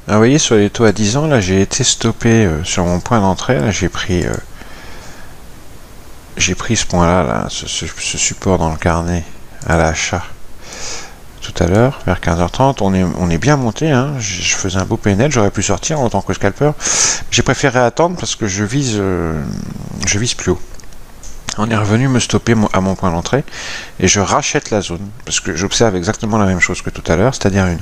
vous voyez, sur les taux à 10 ans, là, j'ai été stoppé sur mon point d'entrée. Là, j'ai pris ce point-là, là, ce support dans le carnet à l'achat tout à l'heure, vers 15h30. On est bien monté, hein. Je faisais un beau PNL, j'aurais pu sortir en tant que scalper. J'ai préféré attendre parce que je vise plus haut. On est revenu me stopper à mon point d'entrée et je rachète la zone parce que j'observe exactement la même chose que tout à l'heure, c'est-à-dire une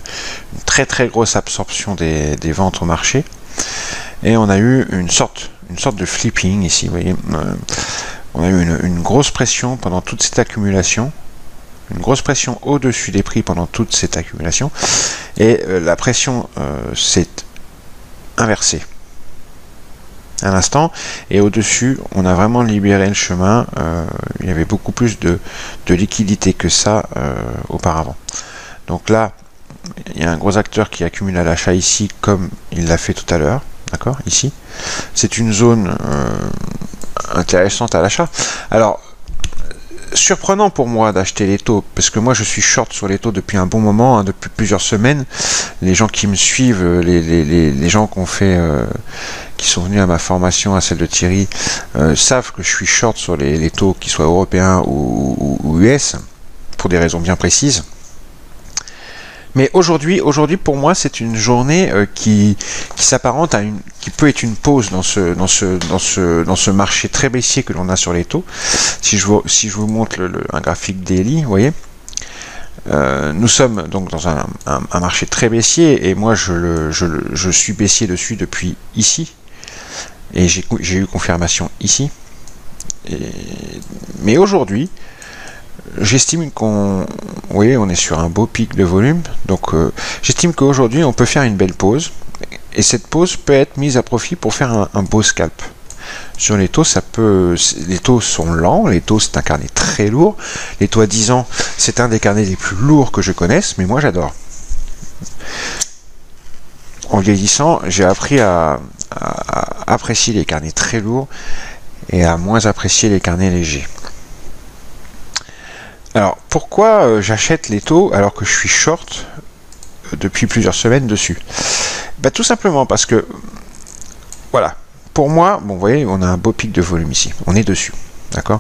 très très grosse absorption des ventes au marché, et on a eu une sorte de flipping ici, vous voyez. On a eu une grosse pression pendant toute cette accumulation, une grosse pression au-dessus des prix pendant toute cette accumulation, et la pression s'est inversée à l'instant, et au-dessus, on a vraiment libéré le chemin. Il y avait beaucoup plus de liquidité que ça auparavant. Donc là, il y a un gros acteur qui accumule à l'achat ici, comme il l'a fait tout à l'heure. D'accord, ici. C'est une zone intéressante à l'achat. Alors, surprenant pour moi d'acheter les taux, parce que moi je suis short sur les taux depuis un bon moment, hein, depuis plusieurs semaines. Les gens qui me suivent, les gens qui sont venus à ma formation, à celle de Thierry, savent que je suis short sur les taux, qu'ils soient européens ou US, pour des raisons bien précises. Mais aujourd'hui pour moi, c'est une journée qui s'apparente à qui peut être une pause dans ce marché très baissier que l'on a sur les taux. Si je vous montre un graphique daily, vous voyez, nous sommes donc dans un marché très baissier, et moi je suis baissier dessus depuis ici, et j'ai eu confirmation ici. Mais aujourd'hui, j'estime qu'on est sur un beau pic de volume, donc j'estime qu'aujourd'hui on peut faire une belle pause, et cette pause peut être mise à profit pour faire un beau scalp. Sur les taux, les taux sont lents, les taux c'est un carnet très lourd, les taux à 10 ans c'est un des carnets les plus lourds que je connaisse, mais moi j'adore. En vieillissant, j'ai appris à apprécier les carnets très lourds et à moins apprécier les carnets légers. Alors, pourquoi j'achète les taux alors que je suis short depuis plusieurs semaines dessus? Tout simplement parce que, voilà, pour moi, bon, vous voyez, on a un beau pic de volume ici, on est dessus, d'accord?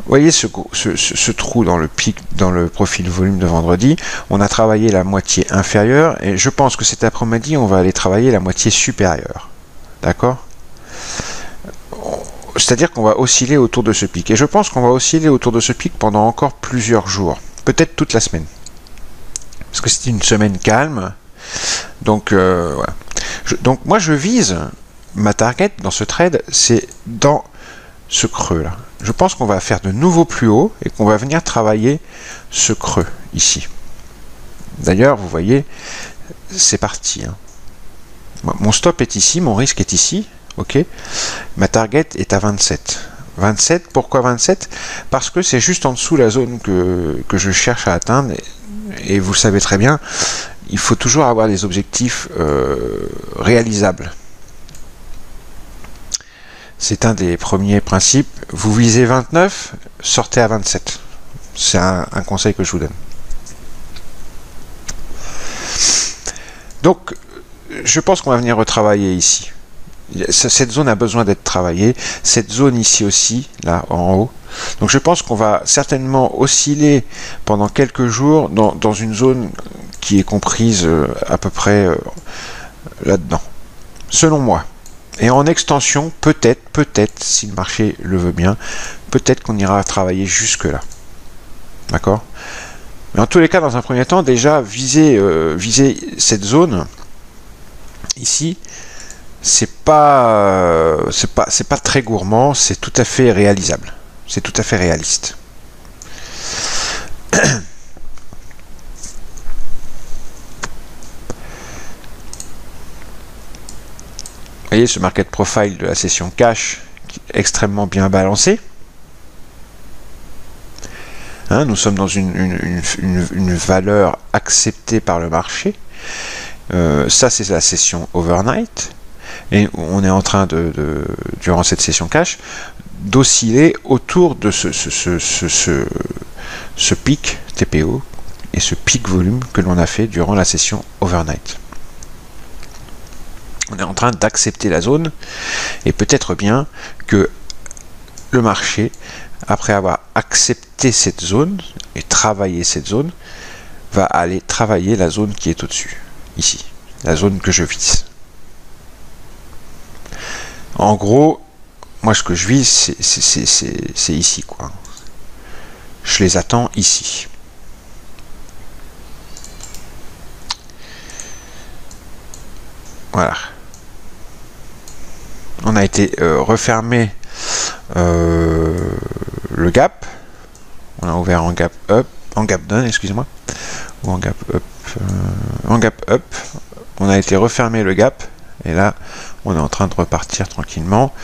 Vous voyez ce trou dans le pic, dans le profil volume de vendredi, on a travaillé la moitié inférieure, et je pense que cet après-midi, on va aller travailler la moitié supérieure, d'accord? C'est-à-dire qu'on va osciller autour de ce pic. Et je pense qu'on va osciller autour de ce pic pendant encore plusieurs jours. Peut-être toute la semaine. Parce que c'est une semaine calme. Donc, voilà. Donc moi, je vise ma target dans ce trade, c'est dans ce creux-là. Je pense qu'on va faire de nouveaux plus hauts et qu'on va venir travailler ce creux ici. D'ailleurs, vous voyez, c'est parti. Hein. Mon stop est ici, mon risque est ici. Ok, ma target est à 27. 27, pourquoi 27? Parce que c'est juste en dessous la zone que je cherche à atteindre, et vous le savez très bien, il faut toujours avoir des objectifs réalisables. C'est un des premiers principes. Vous visez 29, sortez à 27. C'est un conseil que je vous donne. Donc, je pense qu'on va venir retravailler ici. Cette zone a besoin d'être travaillée, cette zone ici aussi, là en haut. Donc je pense qu'on va certainement osciller pendant quelques jours dans une zone qui est comprise à peu près là-dedans, selon moi. Et en extension, peut-être, si le marché le veut bien, peut-être qu'on ira travailler jusque-là. D'accord? Mais en tous les cas, dans un premier temps, déjà, viser cette zone, ici, c'est pas très gourmand, c'est tout à fait réalisable, c'est tout à fait réaliste. Vous voyez ce market profile de la session cash qui est extrêmement bien balancé. Hein, nous sommes dans une valeur acceptée par le marché. Ça c'est la session overnight. Et on est en train durant cette session cash, d'osciller autour de ce pic TPO et ce pic volume que l'on a fait durant la session overnight. On est en train d'accepter la zone, et peut-être bien que le marché, après avoir accepté cette zone et travaillé cette zone, va aller travailler la zone qui est au-dessus, ici, la zone que je vise. En gros, moi ce que je vise, c'est ici, quoi. Je les attends ici. Voilà. On a été refermé le gap. On a ouvert en gap up, en gap down, excusez-moi, ou en gap up, on a été refermé le gap, et là on est en train de repartir tranquillement.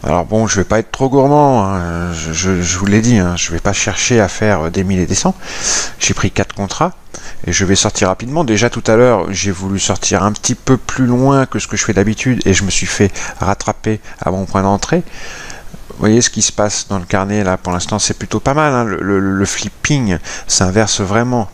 Alors bon, je vais pas être trop gourmand, hein, je vous l'ai dit, hein, je vais pas chercher à faire des 1000 et des 100. J'ai pris 4 contrats et je vais sortir rapidement. Déjà tout à l'heure, j'ai voulu sortir un petit peu plus loin que ce que je fais d'habitude et je me suis fait rattraper à mon point d'entrée. Vous voyez ce qui se passe dans le carnet là, pour l'instant c'est plutôt pas mal, hein. Le flipping s'inverse vraiment.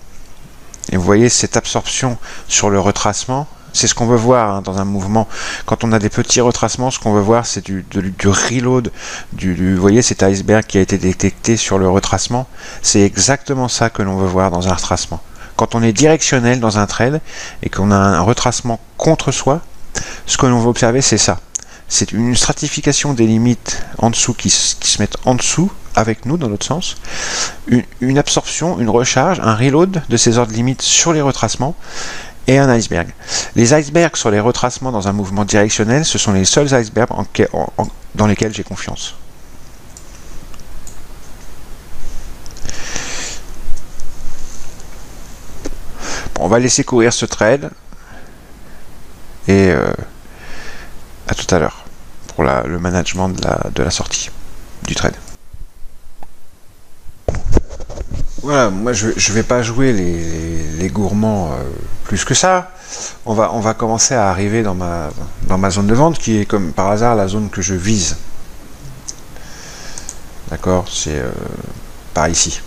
Et vous voyez cette absorption sur le retracement, c'est ce qu'on veut voir, hein, dans un mouvement. Quand on a des petits retracements, ce qu'on veut voir c'est du reload, vous voyez cet iceberg qui a été détecté sur le retracement, c'est exactement ça que l'on veut voir dans un retracement. Quand on est directionnel dans un trade et qu'on a un retracement contre soi, ce que l'on veut observer c'est ça. C'est une stratification des limites en dessous qui se mettent en dessous avec nous dans l'autre sens, une absorption, une recharge, un reload de ces ordres limites sur les retracements et un iceberg. Les icebergs sur les retracements dans un mouvement directionnel, ce sont les seuls icebergs dans lesquels j'ai confiance. Bon, on va laisser courir ce trade et à tout à l'heure pour le management de la sortie du trade. Voilà, moi je vais pas jouer les gourmands plus que ça. On va commencer à arriver dans ma zone de vente qui est comme par hasard la zone que je vise. D'accord, c'est par ici.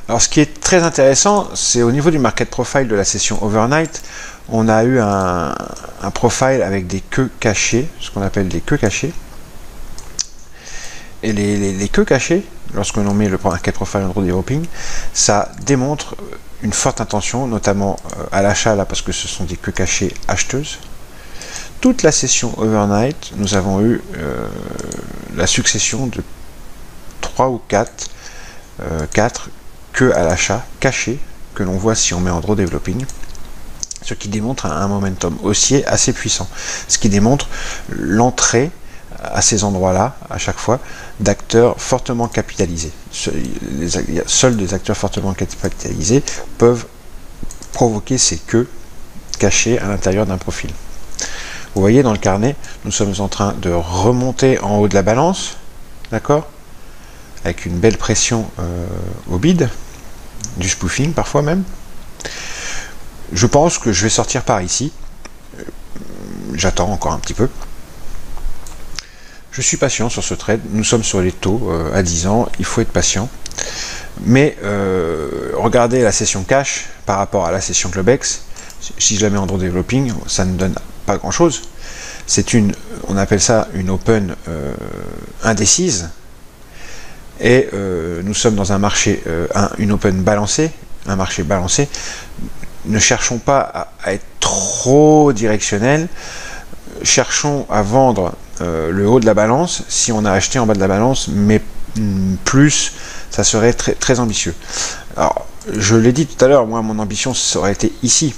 Alors ce qui est très intéressant, c'est au niveau du market profile de la session overnight, on a eu un profile avec des queues cachées, ce qu'on appelle des queues cachées. Et les queues cachées, lorsque l'on met le market profile en developing, ça démontre une forte intention, notamment à l'achat, là, parce que ce sont des queues cachées acheteuses. Toute la session overnight, nous avons eu la succession de 3 ou 4 queues à l'achat cachées, que l'on voit si on met en draw developing, ce qui démontre un momentum haussier assez puissant, ce qui démontre l'entrée à ces endroits-là, à chaque fois, d'acteurs fortement capitalisés. Seuls des acteurs fortement capitalisés peuvent provoquer ces queues cachées à l'intérieur d'un profil. Vous voyez dans le carnet, nous sommes en train de remonter en haut de la balance, d'accord, avec une belle pression au bid, du spoofing parfois même. Je pense que je vais sortir par ici. J'attends encore un petit peu. Je suis patient sur ce trade. Nous sommes sur les taux à 10 ans. Il faut être patient. Mais regardez la session cash par rapport à la session Globex. Si je la mets en draw developing, ça ne donne pas grand chose. C'est on appelle ça une open indécise. Et nous sommes dans un marché, une open balancée, un marché balancé. Ne cherchons pas à être trop directionnel. Cherchons à vendre le haut de la balance si on a acheté en bas de la balance, mais plus, ça serait très, très ambitieux. Alors, je l'ai dit tout à l'heure, moi, mon ambition, ça aurait été ici.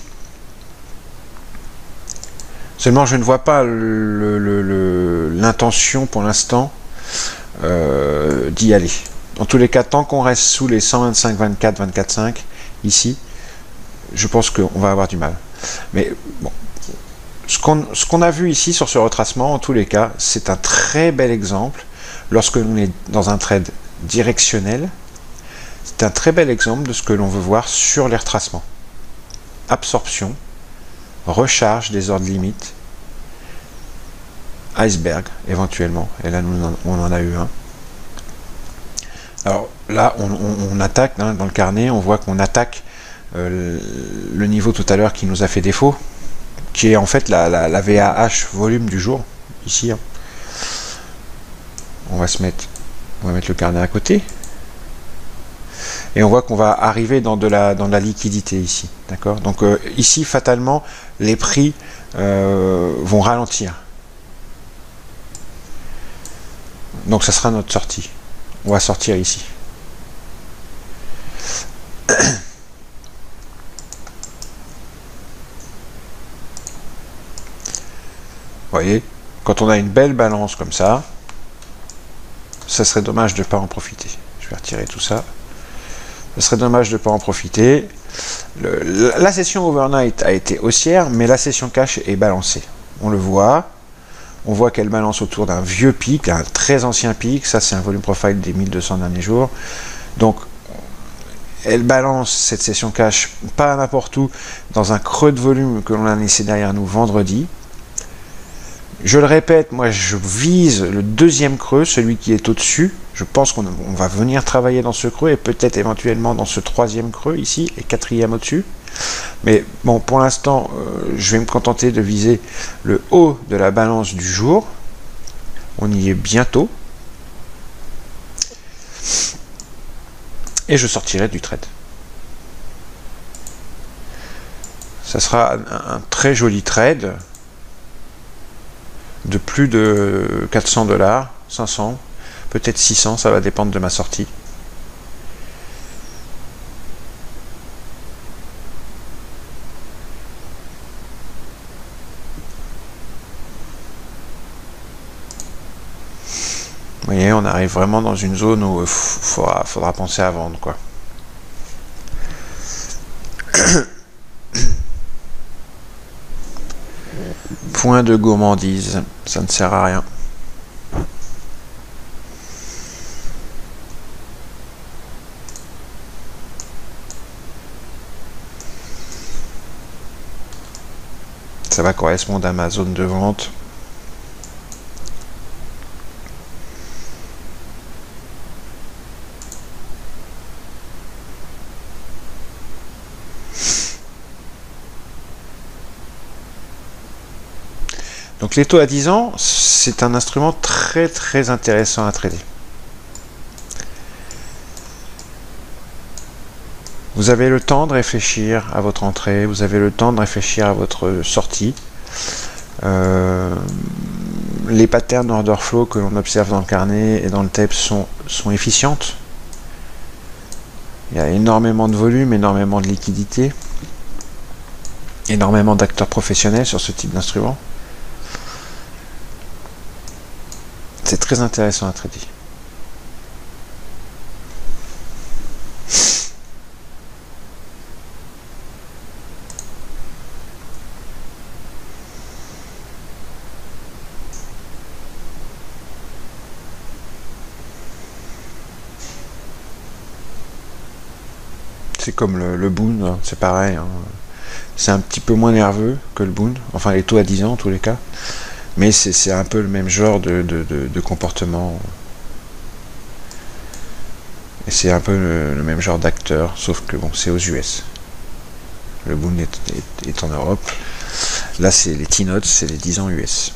Seulement, je ne vois pas l'intention pour l'instant d'y aller. Dans tous les cas, tant qu'on reste sous les 125, 24, 24,5 ici, je pense qu'on va avoir du mal. Mais bon, ce qu'on a vu ici sur ce retracement, en tous les cas, c'est un très bel exemple. Lorsque l'on est dans un trade directionnel, c'est un très bel exemple de ce que l'on veut voir sur les retracements. Absorption, recharge des ordres limites, iceberg éventuellement, et là on en a eu un. Alors là on attaque, hein, dans le carnet, on voit qu'on attaque le niveau tout à l'heure qui nous a fait défaut, qui est en fait la VAH volume du jour, ici. Hein. On va mettre le carnet à côté. Et on voit qu'on va arriver dans de la liquidité ici. D'accord. Donc ici, fatalement, les prix vont ralentir. Donc ça sera notre sortie. On va sortir ici. Vous voyez, quand on a une belle balance comme ça serait dommage de ne pas en profiter. Je vais retirer tout ça. Ce serait dommage de ne pas en profiter. La session overnight a été haussière, mais la session cash est balancée. On le voit. On voit qu'elle balance autour d'un vieux pic, un très ancien pic. Ça, c'est un volume profile des 1200 derniers jours. Donc, elle balance cette session cash pas n'importe où, dans un creux de volume que l'on a laissé derrière nous vendredi. Je le répète, moi je vise le deuxième creux, celui qui est au-dessus. Je pense qu'on va venir travailler dans ce creux et peut-être éventuellement dans ce troisième creux ici et quatrième au-dessus. Mais bon, pour l'instant, je vais me contenter de viser le haut de la balance du jour. On y est bientôt. Et je sortirai du trade. Ça sera un très joli trade de plus de 400 $, 500, peut-être 600, ça va dépendre de ma sortie. Vous voyez, on arrive vraiment dans une zone où il faudra penser à vendre, quoi. Point de gourmandise, ça ne sert à rien. Ça va correspondre à ma zone de vente. Donc les taux à 10 ans, c'est un instrument très très intéressant à trader. Vous avez le temps de réfléchir à votre entrée, vous avez le temps de réfléchir à votre sortie. Les patterns order flow que l'on observe dans le carnet et dans le TEP sont efficientes. Il y a énormément de volume, énormément de liquidité, énormément d'acteurs professionnels sur ce type d'instrument. C'est très intéressant à traiter. C'est comme le Boon, hein, c'est pareil. Hein. C'est un petit peu moins nerveux que le Boon, enfin les taux à 10 ans en tous les cas. Mais c'est un peu le même genre de comportement. Et c'est un peu le même genre d'acteur, sauf que bon, c'est aux US. Le Boon est en Europe. Là, c'est les T-Notes, c'est les 10 ans US.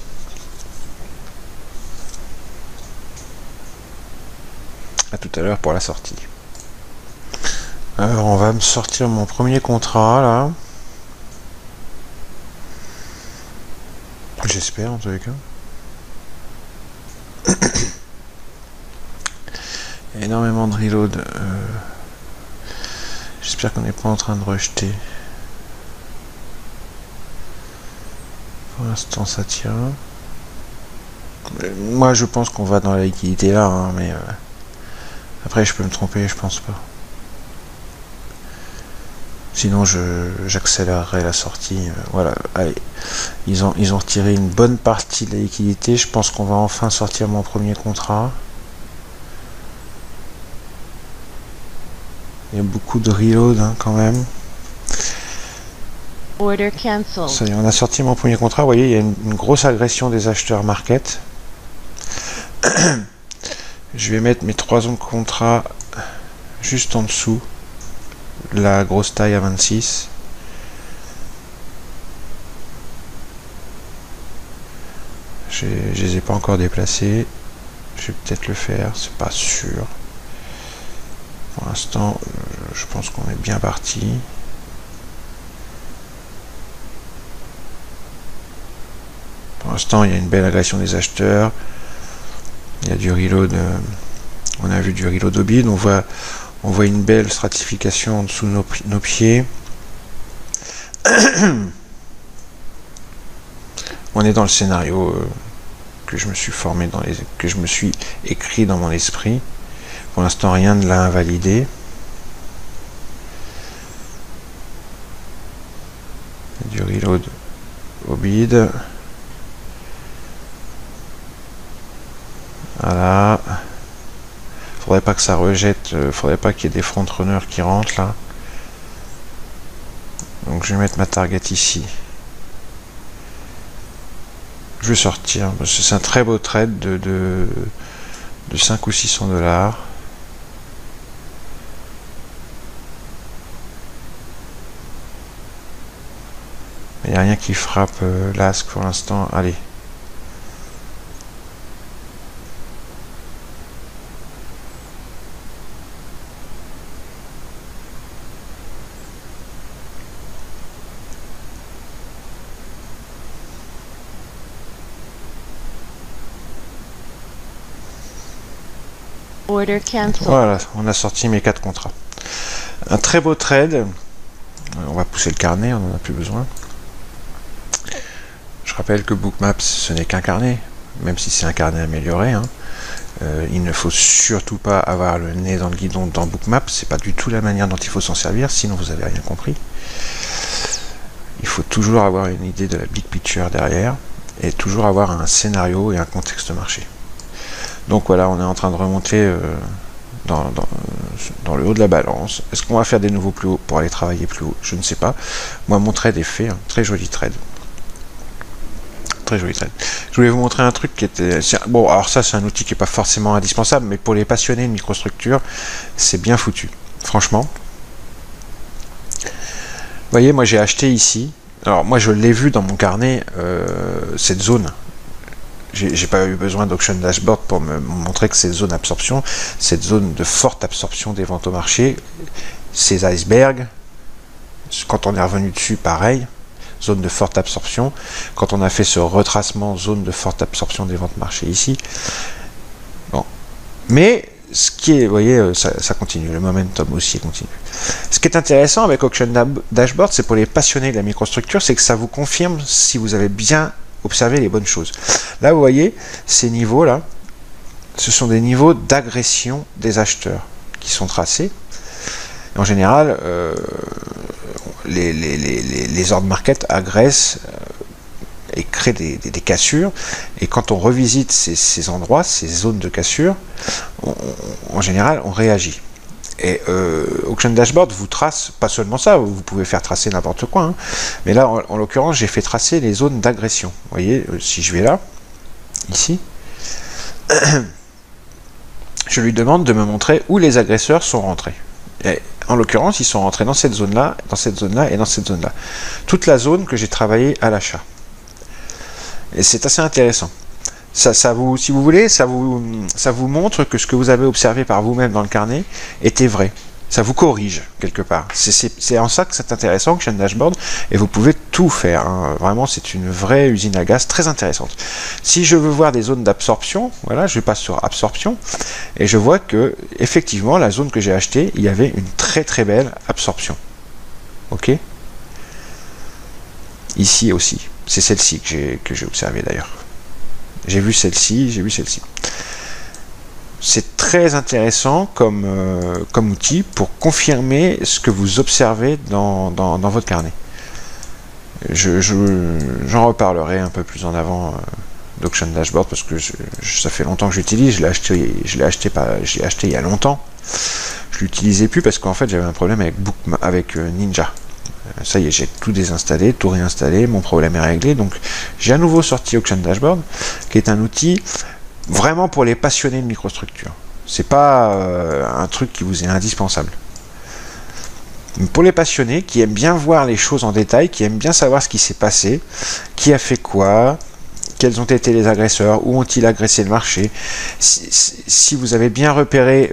A tout à l'heure pour la sortie. Alors, on va me sortir mon premier contrat, là. J'espère, en tous les cas. Il y a énormément de reload. J'espère qu'on n'est pas en train de rejeter. Pour l'instant, ça tient. Moi, je pense qu'on va dans la liquidité là, hein, mais après, je peux me tromper, je pense pas. Sinon, j'accélérerai la sortie. Voilà, allez. Ils ont retiré une bonne partie de la liquidité. Je pense qu'on va enfin sortir mon premier contrat. Il y a beaucoup de reload hein, quand même. Order cancelled. Ça y est, on a sorti mon premier contrat. Vous voyez, il y a une grosse agression des acheteurs market. Je vais mettre mes 3 ans de contrat juste en dessous. La grosse taille à 26. Je les ai pas encore déplacés. Je vais peut-être le faire, c'est pas sûr. Pour l'instant, je pense qu'on est bien parti. Pour l'instant, il y a une belle agression des acheteurs. Il y a du reload. On a vu du reload au bid. On voit une belle stratification en dessous de nos pieds. On est dans le scénario que je me suis formé que je me suis écrit dans mon esprit. Pour l'instant, rien ne l'a invalidé. Du reload au bid. Voilà. Faudrait pas que ça rejette. Faudrait pas qu'il y ait des frontrunners qui rentrent là. Donc je vais mettre ma target ici. Je vais sortir. C'est un très beau trade de 5 ou 600 $. Il n'y a rien qui frappe l'asque pour l'instant. Allez. Order cancel. Voilà, on a sorti mes 4 contrats. Un très beau trade. On va pousser le carnet, on n'en a plus besoin. Je rappelle que Bookmaps, ce n'est qu'un carnet, même si c'est un carnet amélioré. Hein. Il ne faut surtout pas avoir le nez dans le guidon dans Bookmaps. C'est pas du tout la manière dont il faut s'en servir, sinon vous n'avez rien compris. Il faut toujours avoir une idée de la big picture derrière et toujours avoir un scénario et un contexte marché. Donc voilà, on est en train de remonter dans le haut de la balance. Est-ce qu'on va faire des nouveaux plus hauts pour aller travailler plus haut? Je ne sais pas. Moi, mon trade est fait. Hein. Très joli trade. Très joli trade. Je voulais vous montrer un truc qui était... Bon, alors ça, c'est un outil qui n'est pas forcément indispensable, mais pour les passionnés de microstructure, c'est bien foutu. Franchement. Vous voyez, moi, j'ai acheté ici. Alors, moi, je l'ai vu dans mon carnet, cette zone. J'ai pas eu besoin d'Auction Dashboard pour me montrer que cette zone absorption, cette zone de forte absorption des ventes au marché, ces icebergs, quand on est revenu dessus, pareil, zone de forte absorption. Quand on a fait ce retracement, zone de forte absorption des ventes marché ici. Bon. Mais ce qui est, vous voyez, ça continue, le momentum aussi continue. Ce qui est intéressant avec Auction Dashboard, c'est pour les passionnés de la microstructure, c'est que ça vous confirme si vous avez bien observé les bonnes choses. Là, vous voyez, ces niveaux-là, ce sont des niveaux d'agression des acheteurs qui sont tracés. En général, les ordres market agressent et créent des cassures. Et quand on revisite ces endroits, ces zones de cassure, en général, on réagit. Et Auction Dashboard vous trace pas seulement ça, vous pouvez faire tracer n'importe quoi, hein. Mais là en l'occurrence j'ai fait tracer les zones d'agression. Vous voyez, si je vais là, ici, je lui demande de me montrer où les agresseurs sont rentrés. Et en l'occurrence, ils sont rentrés dans cette zone-là, dans cette zone-là et dans cette zone-là. Toute la zone que j'ai travaillé à l'achat. Et c'est assez intéressant. Ça vous, si vous voulez, ça vous montre que ce que vous avez observé par vous-même dans le carnet était vrai. Ça vous corrige quelque part. C'est en ça que c'est intéressant, Auction Dashboard, et vous pouvez tout faire. Hein. Vraiment, c'est une vraie usine à gaz très intéressante. Si je veux voir des zones d'absorption, voilà, je passe sur absorption, et je vois que effectivement, la zone que j'ai achetée, il y avait une très très belle absorption. Ok. Ici aussi, c'est celle-ci que j'ai observée d'ailleurs. J'ai vu celle-ci, j'ai vu celle-ci. C'est très intéressant comme outil pour confirmer ce que vous observez dans votre carnet. J'en reparlerai un peu plus en avant d'Auction Dashboard parce que ça fait longtemps que j'utilise. Je l'ai acheté il y a longtemps. Je l'utilisais plus parce qu'en fait j'avais un problème avec Ninja. Ça y est, j'ai tout désinstallé, tout réinstallé, mon problème est réglé. Donc j'ai à nouveau sorti Auction Dashboard, qui est un outil vraiment pour les passionnés de microstructure. C'est pas un truc qui vous est indispensable. Mais pour les passionnés qui aiment bien voir les choses en détail, qui aiment bien savoir ce qui s'est passé, qui a fait quoi, quels ont été les agresseurs, où ont-ils agressé le marché, si vous avez bien repéré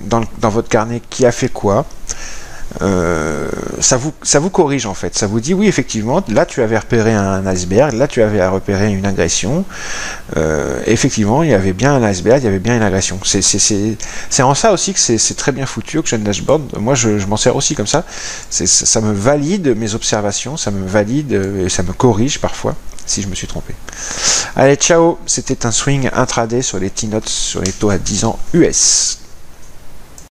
dans votre carnet qui a fait quoi. Ça vous corrige en fait, ça vous dit oui effectivement là tu avais repéré un iceberg, là tu avais repéré une agression, effectivement il y avait bien un iceberg, il y avait bien une agression. C'est en ça aussi que c'est très bien foutu Auction Dashboard. Moi je m'en sers aussi comme ça, ça me valide mes observations, ça me valide et ça me corrige parfois si je me suis trompé. Allez ciao, c'était un swing intraday sur les T-notes sur les taux à 10 ans US.